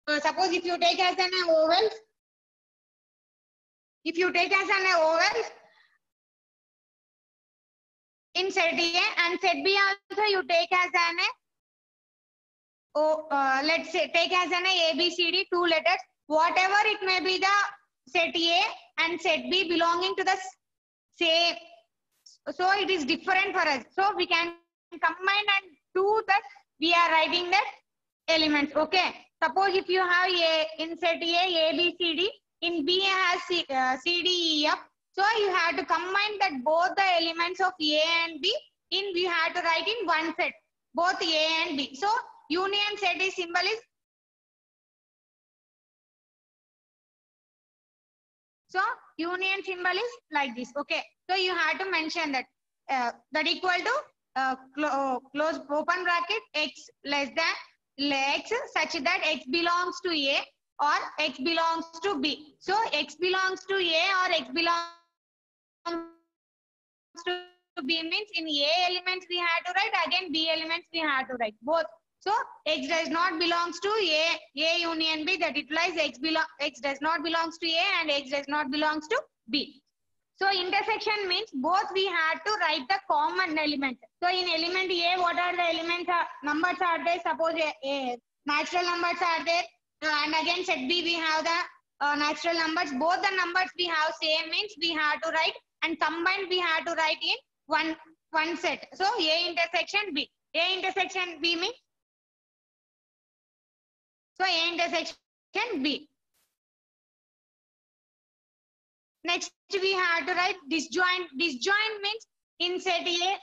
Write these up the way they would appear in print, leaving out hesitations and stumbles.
Suppose if you take as an oval, in set A and set B also you take as an let's say take as an A, B, C, D, 2 letters, whatever it may be the set A and set B belonging to the same. So it is different for us. So we can combine and do that. We are writing that elements. Okay. Suppose if you have A in set A, B, C, D, in B has C, D, E, F. So you have to combine that both the elements of A and B in we have to write in one set, both A and B. So union set is symbol is. So union symbol is like this. Okay. So you have to mention that that equal to close open bracket x less than x such that x belongs to A or x belongs to B. So x belongs to A or x belongs to B means in A elements we have to write, again B elements we have to write both. So x does not belongs to A union B, that implies x does not belongs to A and x does not belongs to B. So intersection means both we have to write the common element. So in element A, what are the elements? Numbers are there. Suppose natural numbers are there, and again set B we have the natural numbers. Both the numbers we have same means we have to write, and combined we have to write in one set. So A intersection B. A intersection B means. So A intersection B. Next we have to write disjoint. Disjoint means in set A.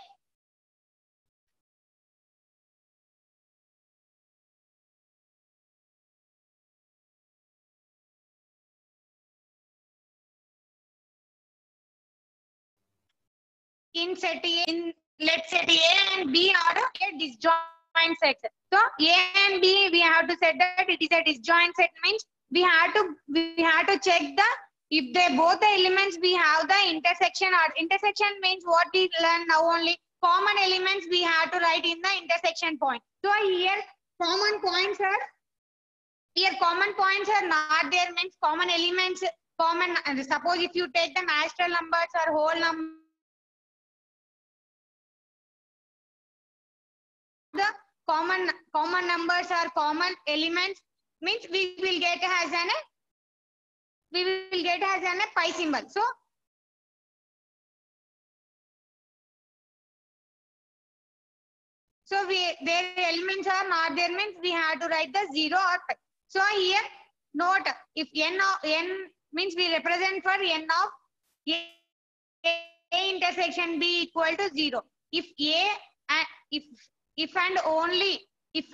In set A, let's set A and B are a disjoint set. So A and B we have to set that it is a disjoint set means we have to check the if they both the elements we have the intersection, or intersection means what we learn now only common elements we have to write in the intersection point. So here common points are not there means common elements common. Suppose if you take the natural numbers or whole number, the common numbers or common elements means we will get as an pi symbol. So their elements are not there means we have to write the 0 or pi. So here note if n means we represent for n of A intersection B equal to 0. If A and if and only if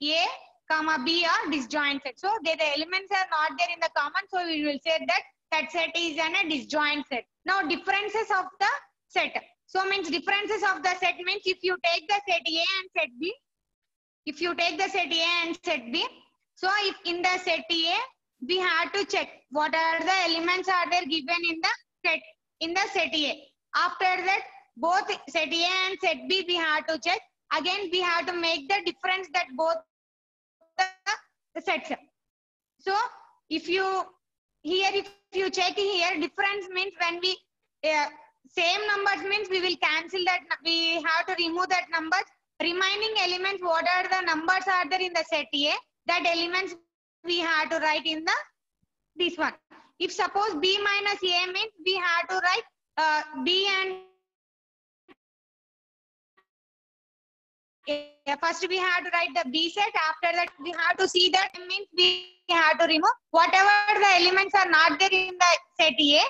A comma B are disjointed. So the elements are not there in the common. So we will say that set is a disjoint set. Now differences of the set. So means differences of the set means if you take the set A and set B. So if in the set A we have to check what are the elements are there given in the set A. After that both set A and set B we have to check. Again we have to make the difference that both the sets. So if you check here difference means when we same numbers means we will cancel that, we have to remove that numbers. Remaining elements what are the numbers are there in the set A, that elements we have to write in the this one. If suppose B minus A means we have to write B and first we have to write the B set. After that we have to see that means we have to remove whatever the elements are not there in the set A,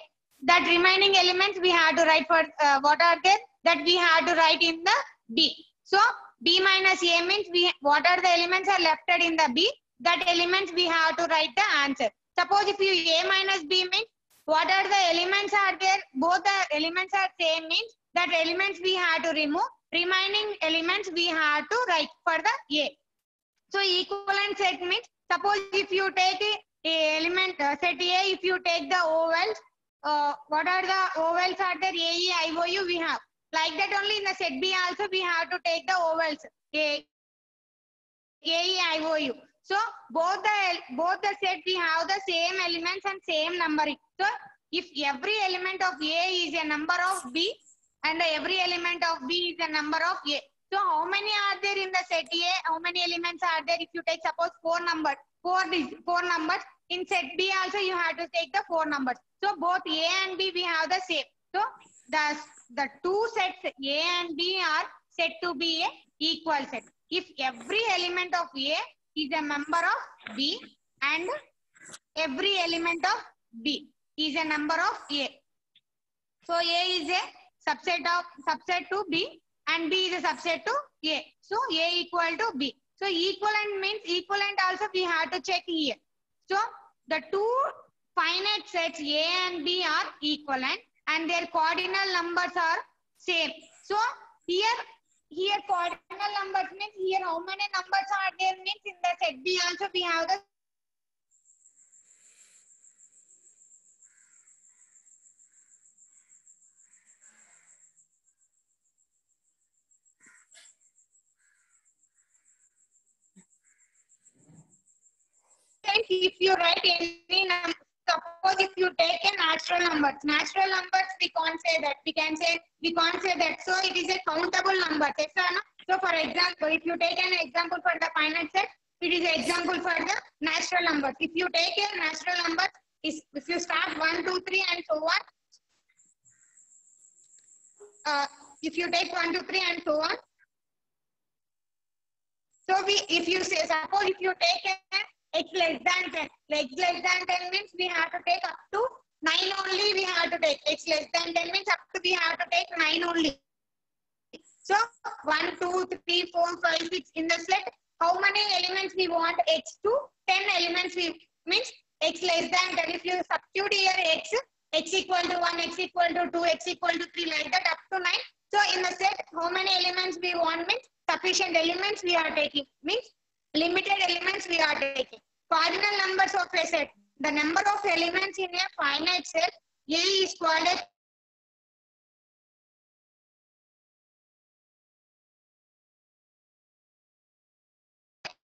that remaining elements we have to write for what are there, that we have to write in the B. So B minus A means what are the elements are left in the B, that elements we have to write the answer. Suppose if you A minus B means what are the elements are there, both the elements are same means that elements we have to remove, remaining elements we have to write for the A. So equivalent set means suppose if you take a element set A, if you take the ovals, what are the ovals are there, A, E, I, O, U we have. Like that only in the set B also we have to take the ovals A, E, I, O, U. So both the set we have the same elements and same numbering. So if every element of A is a number of B and every element of B is a number of A. So how many are there in the set A? How many elements are there? If you take suppose four numbers, four numbers in set B also you have to take the four numbers. So both A and B we have the same. So the two sets A and B are said to be a equal set. If every element of A is a member of B and every element of B is a number of A. So A is a subset to B and B is a subset to A. So A equal to B. So equivalent means equivalent also we have to check here. So the two finite sets A and B are equivalent and their cardinal numbers are same. So here cardinal numbers means here how many numbers are there means in the set B also we have the if you write any number, suppose if you take a natural numbers we can't say that. We can't say that. So it is a countable number. So for example, if you take an example for the finite set, it is an example for the natural numbers. If you take a natural number, if you start 1, 2, 3 and so on. If you take 1, 2, 3 and so on. So if you say, suppose if you take x less than 10, x less than 10 means we have to take up to 9 only we have to take. X less than 10 means up to we have to take 9 only. So 1, 2, 3, 4, 5, 6 in the set. How many elements we want? X to 10 elements means x less than 10. If you substitute here x equal to 1, x equal to 2, x equal to 3 like that up to 9. So in the set, how many elements we want means sufficient elements we are taking. Means limited elements we are taking. Cardinal numbers of a set. The number of elements in a finite set A is called as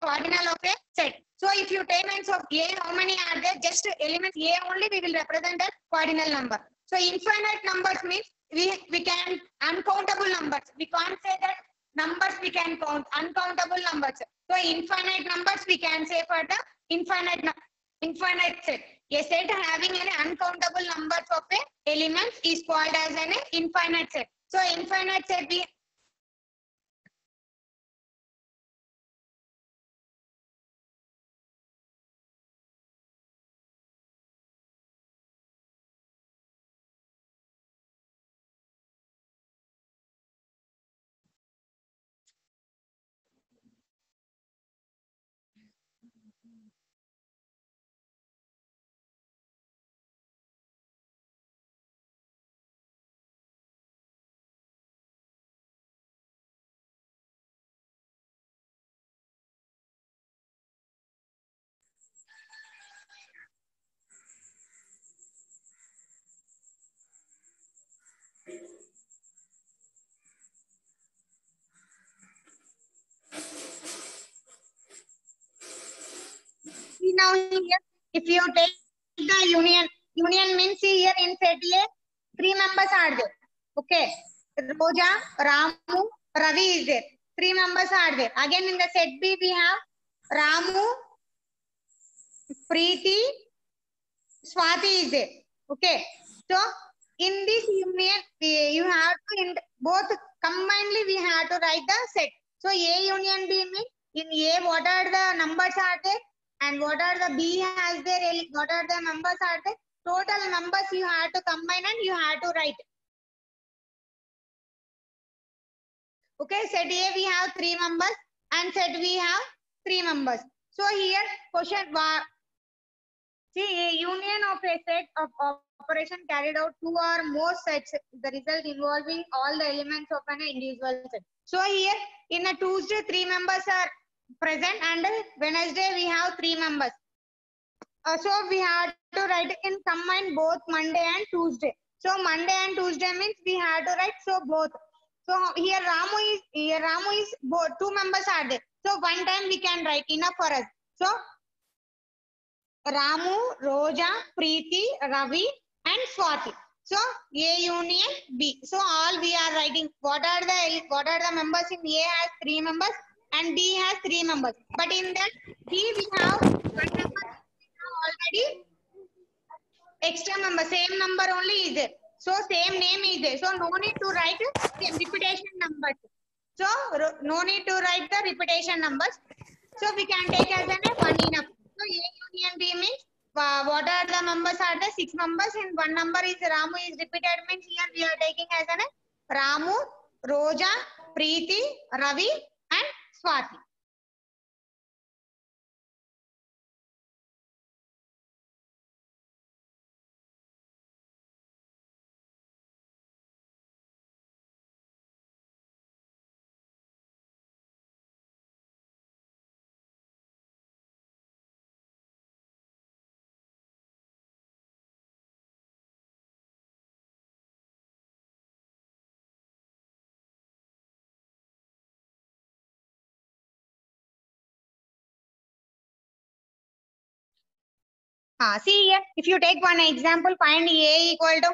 cardinal of a set. So if you take elements of A, how many are there? Just elements A only we will represent as cardinal number. So infinite numbers means we can uncountable numbers. We can't say that numbers we can count, uncountable numbers. So infinite numbers we can say for the infinite set. A set having an uncountable numbers of a elements is called as an infinite set. So infinite set we now here, if you take the union means here in set A, 3 members are there. Okay. Roja, Ramu, Ravi is there. 3 members are there. Again in the set B, we have Ramu, Preeti, Swati is there. Okay. So in this union, you have to, both combinedly we have to write the set. So A union B means in A, what are the numbers are there? And what are the B has there? What are the numbers are there? Total numbers you have to combine and you have to write. Okay, set A we have 3 members and set we have 3 members. So here question, see a union of a set of operation carried out 2 or more sets, the result involving all the elements of an individual set. So here in a Tuesday 3 members are present and Wednesday we have 3 members. So we have to write in combine both Monday and Tuesday. So Monday and Tuesday means we have to write so both. So here Ramu is both 2 members are there. So one time we can write enough for us. So Ramu, Roja, Preeti, Ravi, and Swati. So A union B. So all we are writing. What are the members in A has 3 members and B has 3 members. But in that B we have 1 member already extra member. Same number only is there. So same name is there. So no need to write the repetition numbers. So no need to write the repetition numbers. So we can take as an one enough. So A union B means what are the members are the 6 members and 1 number is Ramu is repeated means here we are taking as an Ramu, Roja, Preeti, Ravi and Swati. See here, if you take one example, find A equal to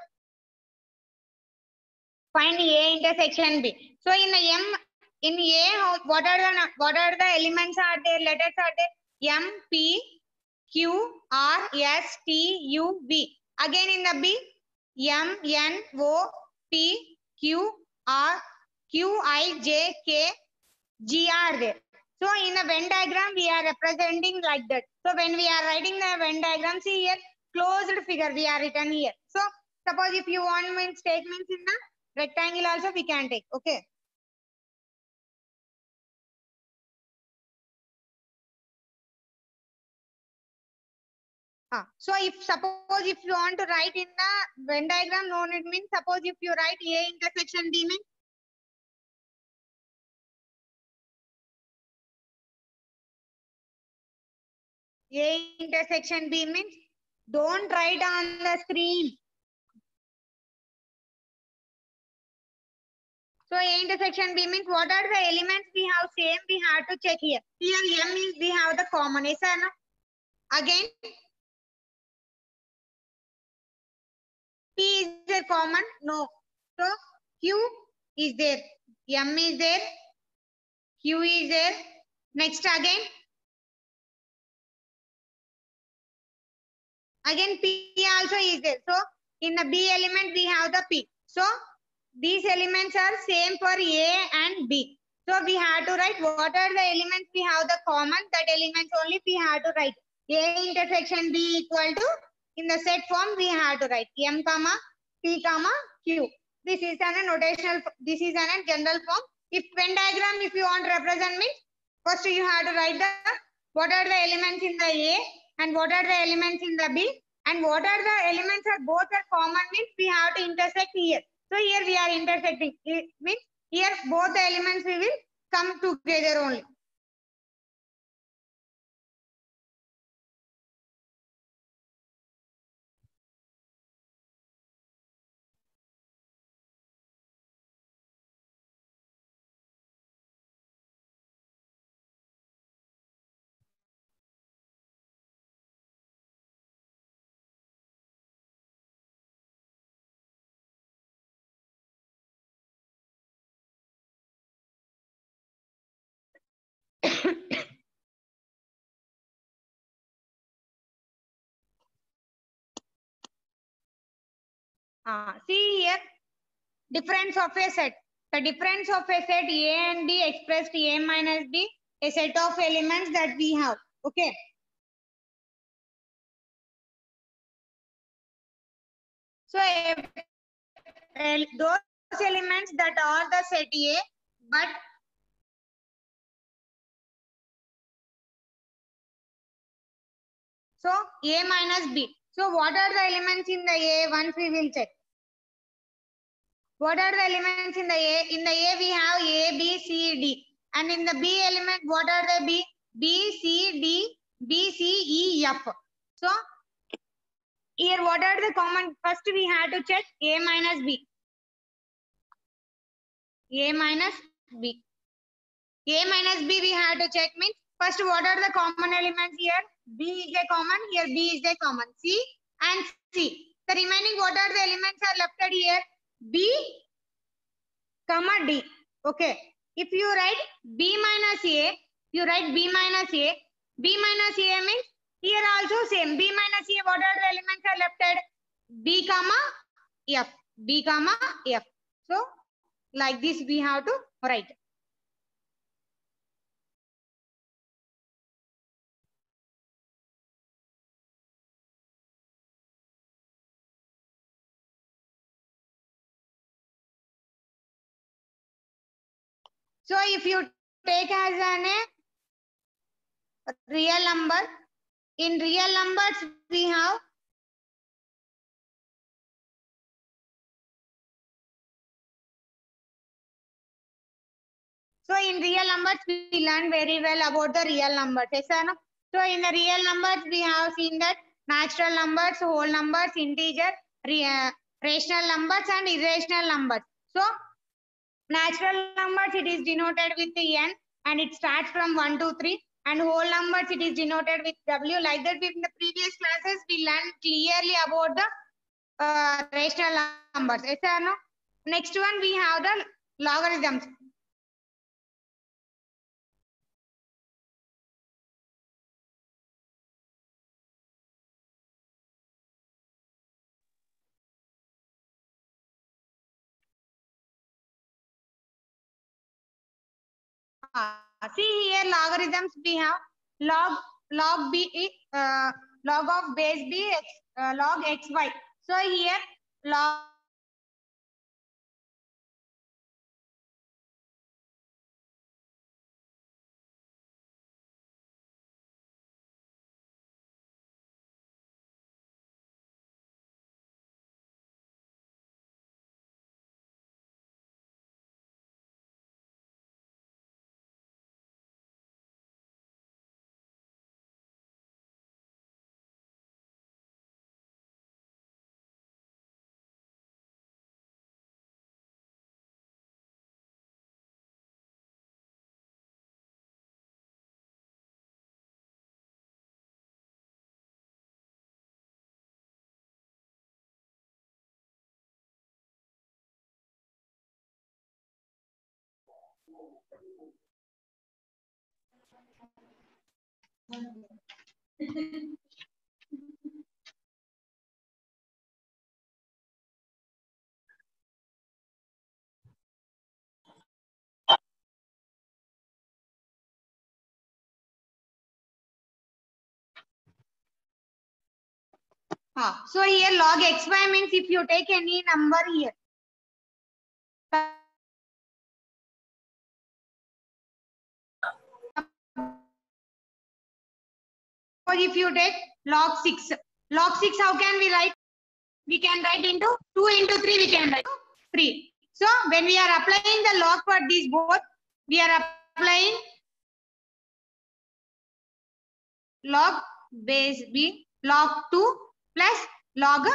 find A intersection B. So in the in A, what are the elements are there? Letters are there. M, P, Q, R, S, T, U, V. Again in the B, M, N, O, P, Q, R, Q, I, J, K, G are there. So in the Venn diagram, we are representing like that. So when we are writing the Venn diagram, see here, closed figure we are written here. So suppose if you want statements in the rectangle also we can take. Okay. So if suppose if you want to write in the Venn diagram, no need means suppose if you write A intersection B means A intersection B means don't write on the screen. So A intersection B means what are the elements we have same we have to check here. Here M is we have the common. Is or no? Again P is a common? No. So Q is there. M is there. Q is there. Next again P also is there. So in the B element we have the P. So these elements are same for A and B. So we have to write what are the elements we have the common. That elements only we have to write. A intersection B equal to in the set form we have to write M comma P comma Q. This is an notational. This is an general form. If Venn diagram if you want to represent means first you have to write the what are the elements in the A and what are the elements in the B and what are the elements are both are common means we have to intersect here. So here we are intersecting. It means here both the elements we will come together only. See here, difference of a set. The difference of a set A and B expressed A minus B, a set of elements that we have. Okay. So those elements that are the set A, but so A minus B. So what are the elements in the A? Once we will check. What are the elements in the A? In the A we have A, B, C, D. And in the B element, what are the B? B, C, D, B, C, E, F. So here what are the common? First we have to check A minus B. A minus B. A minus B we have to check means First, what are the common elements here? B is a common, here B is a common. C and C. The remaining what are the elements are left here? B, comma D. Okay. If you write B minus A, you write B minus A. B minus A means here also same. B minus A, what are the elements are left? B comma F. B comma F. So like this we have to write. So if you take as an real number, in real numbers we have in real numbers we learn very well about the real numbers. Yes or no? So in the real numbers we have seen that natural numbers, whole numbers, integer, rational numbers and irrational numbers. So natural numbers it is denoted with the n and it starts from 1 to 3, and whole numbers it is denoted with w. Like that in the previous classes we learned clearly about the rational numbers. Yes or no? Next one we have the logarithms. See here logarithms we have log b log of base b log xy. So here log so here log xy means if you take any number here. Or if you take log 6 how can we write? We can write into 2 into 3 we can write 3. So when we are applying the log for these both, we are applying log base b log 2 plus log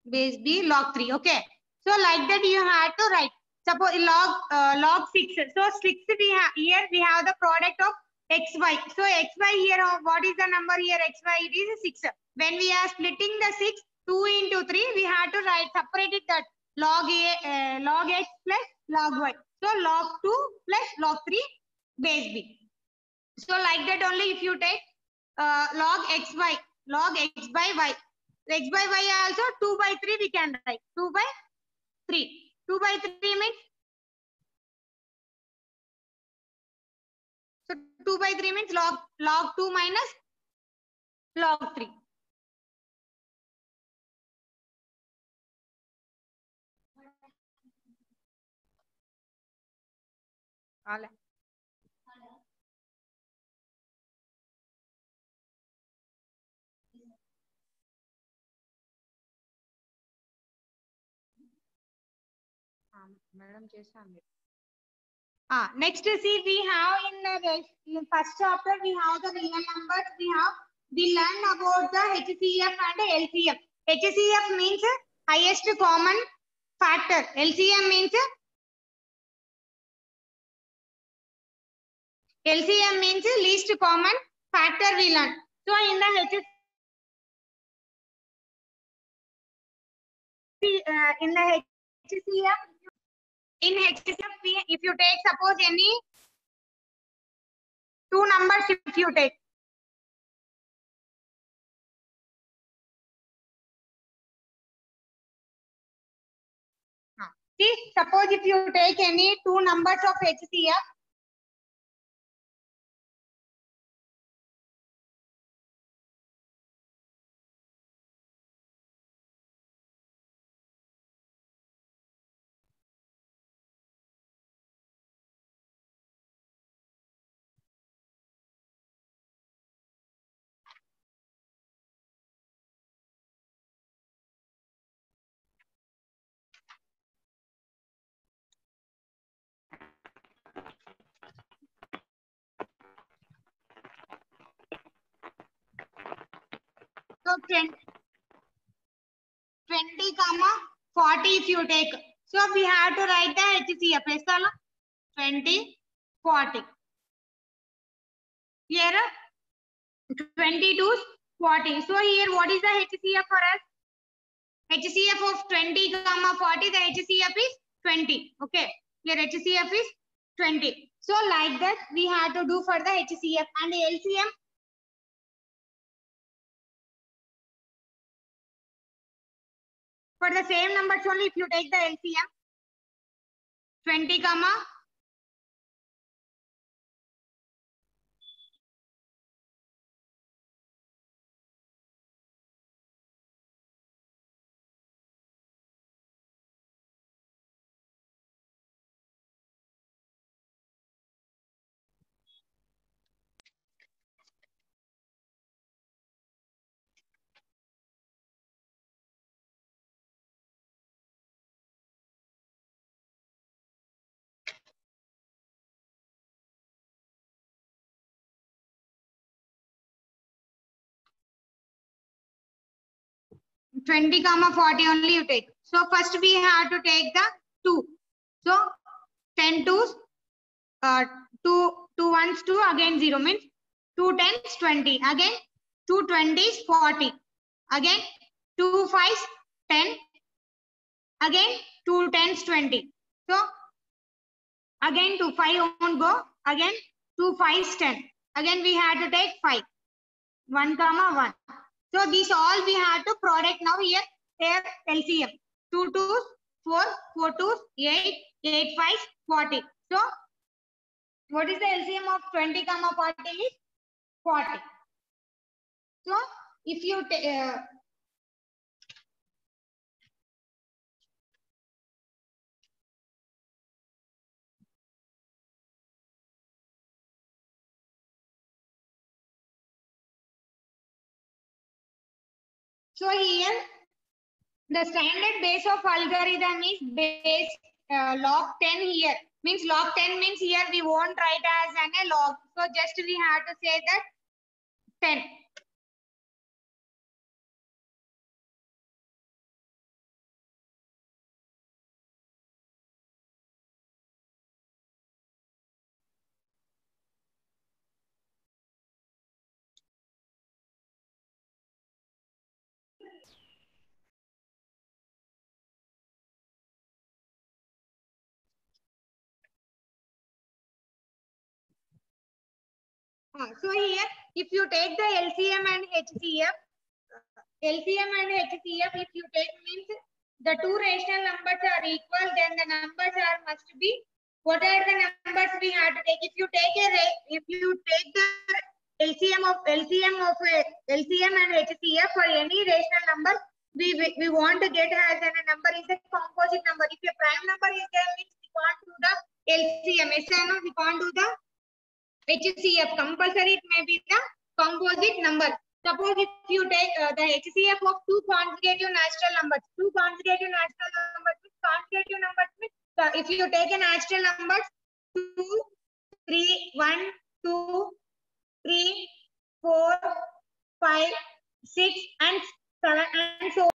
base b log 3. Okay. So like that you have to write. Suppose log 6. So 6 we have here we have the product of xy. So xy here what is the number here xy? It is 6. When we are splitting the 6 2 into 3 we have to write separated that log log x plus log y. So log 2 plus log 3 base b. So like that only if you take log xy log x by y. X by y also 2 by 3 we can write 2 by 3. 2 by 3 means so 2 by 3 means log 2 minus log 3. Next see we have in first chapter we have the real numbers. We learn about the HCF and LCM. HCF means highest common factor. LCM means LCM means least common factor we learn. So in the HCF, if you take suppose any two numbers, if you take see, suppose if you take any two numbers of HCF, so 20, 40 if you take. So we have to write the HCF. 20, 40. Here 22, 40. So here what is the HCF for us? HCF of 20, 40, the HCF is 20. Okay. Here HCF is 20. So like that we have to do for the HCF and the LCM. For the same numbers only, if you take the LCM, 20, 20, 40 only you take. So first we have to take the 2. So 10 twos, 2 ones 2, again 0 means 2 tens 20, again 2 20s 40, again 2 5s 10, again 2 tens 20. So again 2 5 won't go, again 2 5s 10, again we have to take 5, 1, 1. So these all we have to product now here. Here LCM 2 twos, 4, 4 twos, 8, 8 5s, 40. So what is the LCM of 20, 40 is 40. So if you so here the standard base of algorithm is base log 10 here. Means log 10 means here we won't write as a log. So just we have to say that 10. So here if you take the LCM and HCF, if you take means the two rational numbers are equal, then the numbers are must be, what are the numbers we have to take? If you take the LCM and HCF for any rational number, we want to get as a number is a composite number. If a prime number is there, means we can't do the LCM. We can't do the HCF. Compulsory it may be the composite number. Suppose if you take the HCF of two consecutive natural numbers, if you take a natural numbers 2, 3, 1, 2, 3, 4, 5, 6 and 7 and so